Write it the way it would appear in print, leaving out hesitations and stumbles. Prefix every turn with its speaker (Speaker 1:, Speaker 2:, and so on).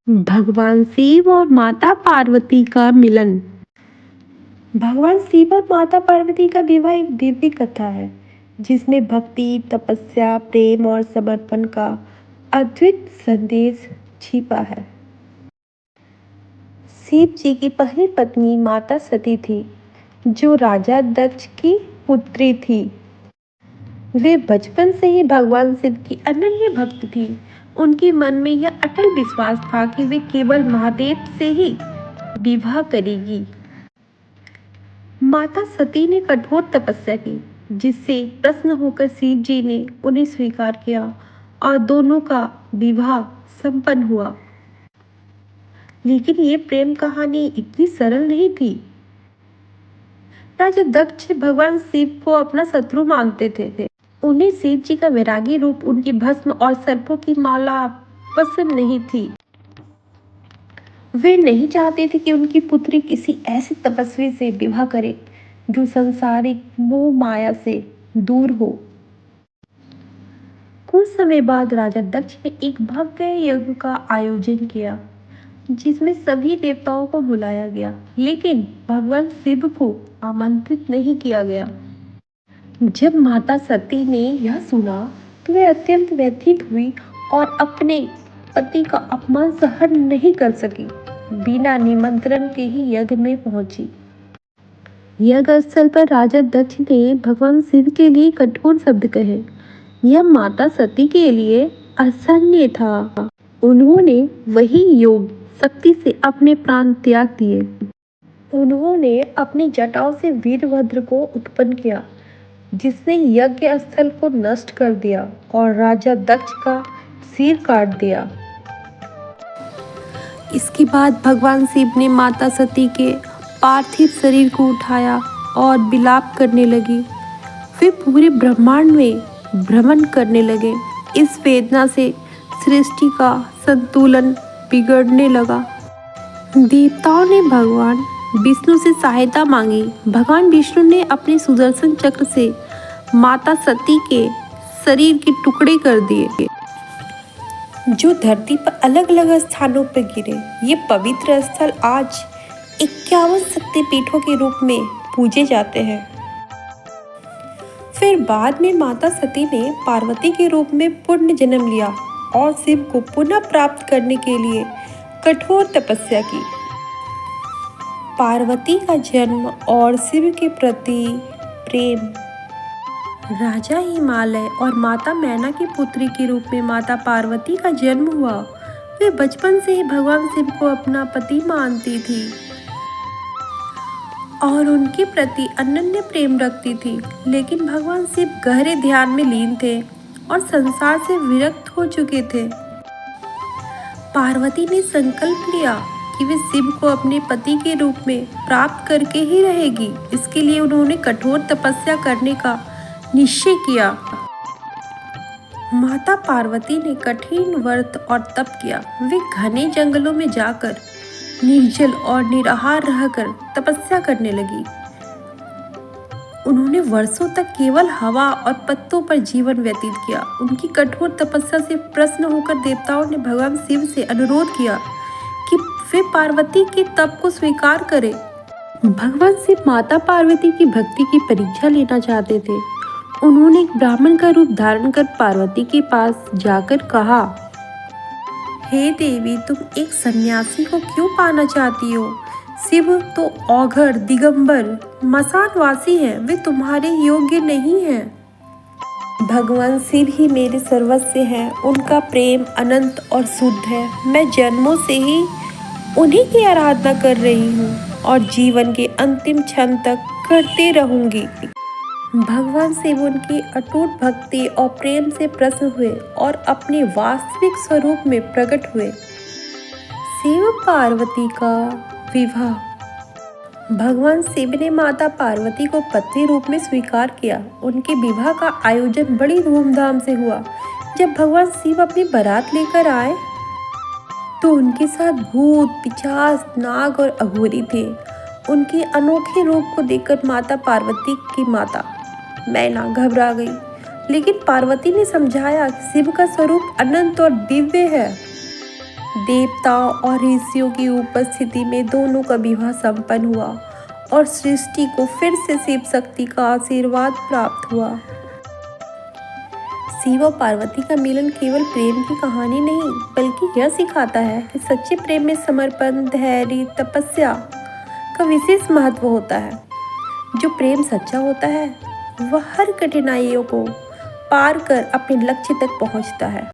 Speaker 1: भगवान शिव और माता पार्वती का मिलन। भगवान शिव और माता पार्वती का विवाह एक दिव्य कथा है जिसमें भक्ति, तपस्या, प्रेम और समर्पण का अद्भुत संदेश छिपा है। शिव जी की पहली पत्नी माता सती थी, जो राजा दक्ष की पुत्री थी। वे बचपन से ही भगवान शिव की अनन्य भक्त थी। उनके मन में यह अटल विश्वास था कि वे केवल महादेव से ही विवाह करेगी। माता सती ने कठोर तपस्या की, जिससे प्रसन्न होकर शिव जी ने उन्हें स्वीकार किया और दोनों का विवाह संपन्न हुआ। लेकिन ये प्रेम कहानी इतनी सरल नहीं थी। राजा दक्ष भगवान शिव को अपना शत्रु मानते थे। उन्हें शिव जी का वैरागी रूप, उनकी भस्म और सर्पों की माला पसंद नहीं थी। वे नहीं चाहते थे कि उनकी पुत्री किसी ऐसे तपस्वी से विवाह करे जो सांसारिक मोह माया से दूर हो। कुछ समय बाद राजा दक्ष ने एक भव्य यज्ञ का आयोजन किया, जिसमें सभी देवताओं को बुलाया गया, लेकिन भगवान शिव को आमंत्रित नहीं किया गया। जब माता सती ने यह सुना तो वे अत्यंत व्यथित हुई और अपने पति का अपमान सहन नहीं कर सकी। बिना निमंत्रण के ही यज्ञ में पहुंची। यज्ञ स्थल पर राजा दक्ष ने भगवान शिव के लिए कठोर शब्द कहे। यह माता सती के लिए असहनीय था। उन्होंने वही योग शक्ति से अपने प्राण त्याग दिए। उन्होंने अपनी जटाओं से वीरभद्र को उत्पन्न किया, जिसने यज्ञ स्थल को नष्ट कर दिया और राजा दक्ष का सिर काट दिया। इसके बाद भगवान शिव ने माता सती के पार्थिव शरीर को उठाया और विलाप करने लगी। वे पूरे ब्रह्मांड में भ्रमण करने लगे। इस वेदना से सृष्टि का संतुलन बिगड़ने लगा। देवताओं ने भगवान विष्णु से सहायता मांगी। भगवान विष्णु ने अपने सुदर्शन चक्र से माता सती के शरीर के टुकड़े कर दिए, जो धरती पर अलग अलग स्थानों पर गिरे। ये पवित्र स्थल आज 51 शक्तिपीठों के रूप में पूजे जाते हैं। फिर बाद में माता सती ने पार्वती के रूप में पुण्य जन्म लिया और शिव को पुनः प्राप्त करने के लिए कठोर तपस्या की। पार्वती का जन्म और शिव के प्रति प्रेम। राजा हिमालय और माता मैना की पुत्री के रूप में माता पार्वती का जन्म हुआ। वे बचपन से ही भगवान शिव को अपना पति मानती थी और उनके प्रति अनन्य प्रेम रखती थी। लेकिन भगवान शिव गहरे ध्यान में लीन थे और संसार से विरक्त हो चुके थे। पार्वती ने संकल्प लिया कि वे शिव को अपने पति के रूप में प्राप्त करके ही रहेगी। इसके लिए उन्होंने कठोर तपस्या करने का निश्चय किया। माता पार्वती ने कठिन व्रत और तप किया। वे घने जंगलों में जाकर निर्जल और निराहार रहकर तपस्या करने लगी। उन्होंने वर्षों तक केवल हवा और पत्तों पर जीवन व्यतीत किया। उनकी कठोर तपस्या से प्रसन्न होकर देवताओं ने भगवान शिव से अनुरोध किया कि वे पार्वती के तप को स्वीकार करें। भगवान शिव माता पार्वती की भक्ति की परीक्षा लेना चाहते थे। उन्होंने एक ब्राह्मण का रूप धारण कर पार्वती के पास जाकर कहा, हे देवी, तुम एक सन्यासी को क्यों पाना चाहती हो? शिव तो औघड़, दिगंबर, मसानवासी हैं। वे तुम्हारे योग्य नहीं हैं। भगवान शिव ही मेरे सर्वस्व हैं। उनका प्रेम अनंत और शुद्ध है। मैं जन्मों से ही उन्हीं की आराधना कर रही हूँ और जीवन के अंतिम क्षण तक करते रहूंगी। भगवान शिव उनकी अटूट भक्ति और प्रेम से प्रसन्न हुए और अपने वास्तविक स्वरूप में प्रकट हुए। शिव पार्वती का विवाह। भगवान शिव ने माता पार्वती को पत्नी रूप में स्वीकार किया। उनके विवाह का आयोजन बड़ी धूमधाम से हुआ। जब भगवान शिव अपनी बारात लेकर आए तो उनके साथ भूत, पिशाच, नाग और अघोरी थे। उनके अनोखे रूप को देखकर माता पार्वती की माता मैना घबरा गई, लेकिन पार्वती ने समझाया कि शिव का स्वरूप अनंत और दिव्य है। देवताओं और ऋषियों की उपस्थिति में दोनों का विवाह संपन्न हुआ और सृष्टि को फिर से शिव शक्ति का आशीर्वाद प्राप्त हुआ। शिव और पार्वती का मिलन केवल प्रेम की कहानी नहीं, बल्कि यह सिखाता है कि सच्चे प्रेम में समर्पण, धैर्य, तपस्या का विशेष महत्व होता है। जो प्रेम सच्चा होता है वह हर कठिनाइयों को पार कर अपने लक्ष्य तक पहुंचता है।